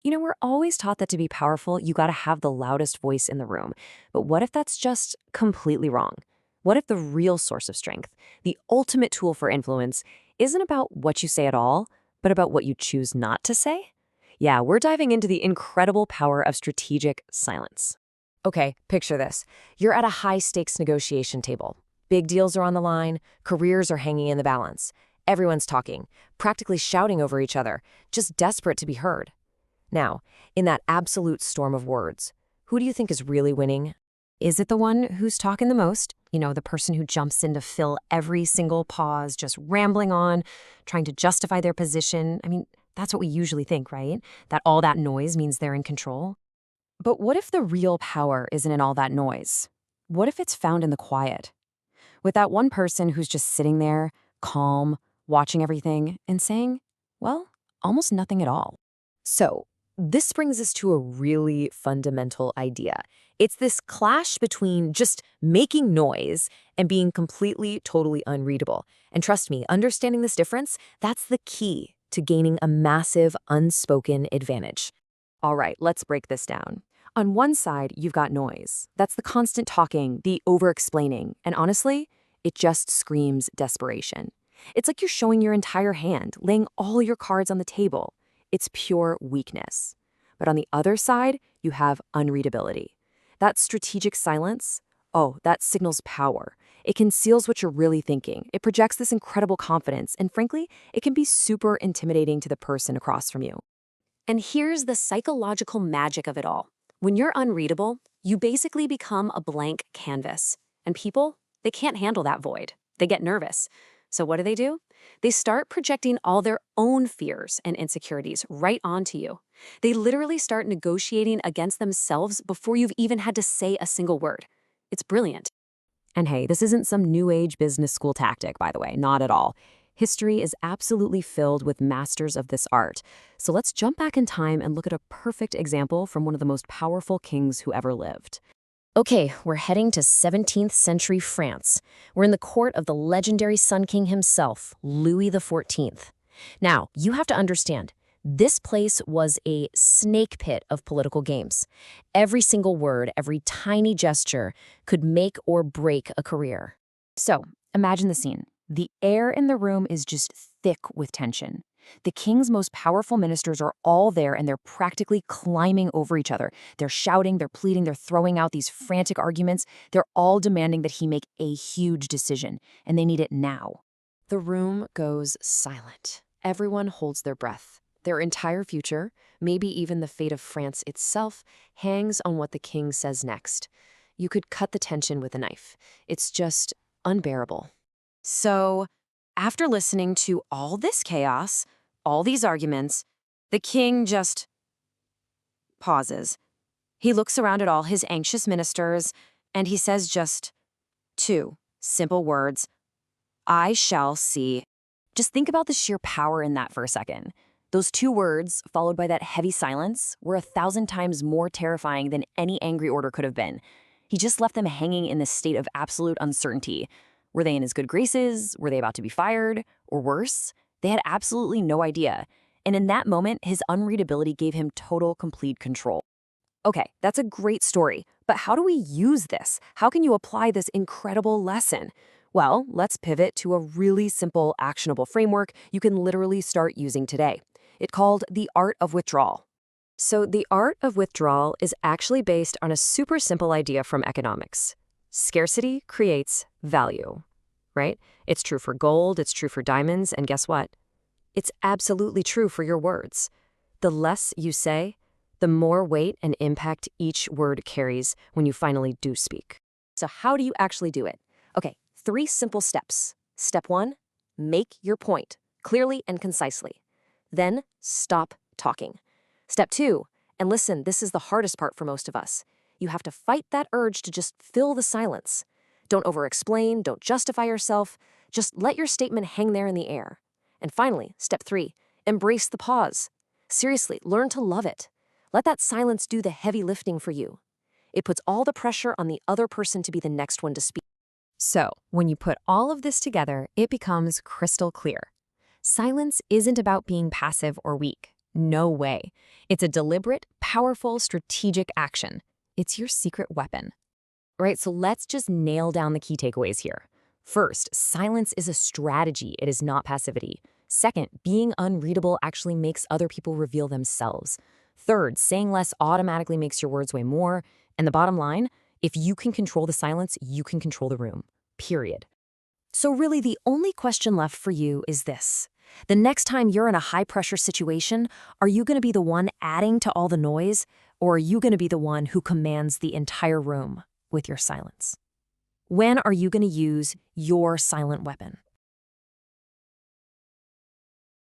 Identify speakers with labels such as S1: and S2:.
S1: We're always taught that to be powerful, you gotta have the loudest voice in the room. But what if that's just completely wrong? What if the real source of strength, the ultimate tool for influence, isn't about what you say at all, but about what you choose not to say? Yeah, we're diving into the incredible power of strategic silence. Okay, picture this. You're at a high-stakes negotiation table. Big deals are on the line, careers are hanging in the balance. Everyone's talking, practically shouting over each other, just desperate to be heard. Now, in that absolute storm of words, who do you think is really winning? Is it the one who's talking the most? The person who jumps in to fill every single pause, just rambling on, trying to justify their position? That's what we usually think, right? That all that noise means they're in control. But what if the real power isn't in all that noise? What if it's found in the quiet? With that one person who's just sitting there, calm, watching everything, and saying, well, almost nothing at all. So, this brings us to a really fundamental idea. It's this clash between just making noise and being completely, totally unreadable. And trust me, understanding this difference, that's the key to gaining a massive, unspoken advantage. All right, let's break this down. On one side, you've got noise. That's the constant talking, the over-explaining, and honestly, it just screams desperation. It's like you're showing your entire hand, laying all your cards on the table. It's pure weakness. But on the other side, you have unreadability. That strategic silence, that signals power. It conceals what you're really thinking. It projects this incredible confidence, and frankly, it can be super intimidating to the person across from you. And here's the psychological magic of it all. When you're unreadable, you basically become a blank canvas. And people, they can't handle that void. They get nervous. So what do? They start projecting all their own fears and insecurities right onto you. They literally start negotiating against themselves before you've even had to say a single word. It's brilliant. And hey, this isn't some new age business school tactic, by the way, not at all. History is absolutely filled with masters of this art. So let's jump back in time and look at a perfect example from one of the most powerful kings who ever lived. Okay, we're heading to 17th century France. We're in the court of the legendary Sun King himself, Louis XIV. Now, you have to understand, this place was a snake pit of political games. Every single word, every tiny gesture could make or break a career. So, imagine the scene. The air in the room is just thick with tension. The king's most powerful ministers are all there and they're practically climbing over each other. They're shouting, they're pleading, they're throwing out these frantic arguments. They're all demanding that he make a huge decision, and they need it now. The room goes silent. Everyone holds their breath. Their entire future, maybe even the fate of France itself, hangs on what the king says next. You could cut the tension with a knife. It's just unbearable. So, after listening to all this chaos, all these arguments, the king just pauses. He looks around at all his anxious ministers, and he says just two simple words, I shall see. Just think about the sheer power in that for a second. Those two words, followed by that heavy silence, were 1,000 times more terrifying than any angry order could have been. He just left them hanging in this state of absolute uncertainty. Were they in his good graces? Were they about to be fired? Or worse? They had absolutely no idea. And in that moment, his unreadability gave him total, complete control. Okay, that's a great story, but how do we use this? How can you apply this incredible lesson? Well, let's pivot to a really simple, actionable framework you can literally start using today. It's called the art of withdrawal. So the art of withdrawal is actually based on a super simple idea from economics. Scarcity creates value, right? It's true for gold, it's true for diamonds, and guess what? It's absolutely true for your words. The less you say, the more weight and impact each word carries when you finally do speak. So how do you actually do it? Okay, 3 simple steps. Step 1, make your point clearly and concisely. Then stop talking. Step 2, and listen, this is the hardest part for most of us. You have to fight that urge to just fill the silence. Don't over-explain, don't justify yourself. Just let your statement hang there in the air. And finally, step 3, embrace the pause. Seriously, learn to love it. Let that silence do the heavy lifting for you. It puts all the pressure on the other person to be the next one to speak. So, when you put all of this together, it becomes crystal clear. Silence isn't about being passive or weak. No way. It's a deliberate, powerful, strategic action. It's your secret weapon. All right, so let's just nail down the key takeaways here. First, silence is a strategy. It is not passivity. Second, being unreadable actually makes other people reveal themselves. Third, saying less automatically makes your words weigh more. And the bottom line, if you can control the silence, you can control the room. Period. So really, the only question left for you is this. The next time you're in a high-pressure situation, are you going to be the one adding to all the noise, or are you going to be the one who commands the entire room with your silence? When are you going to use your silent weapon?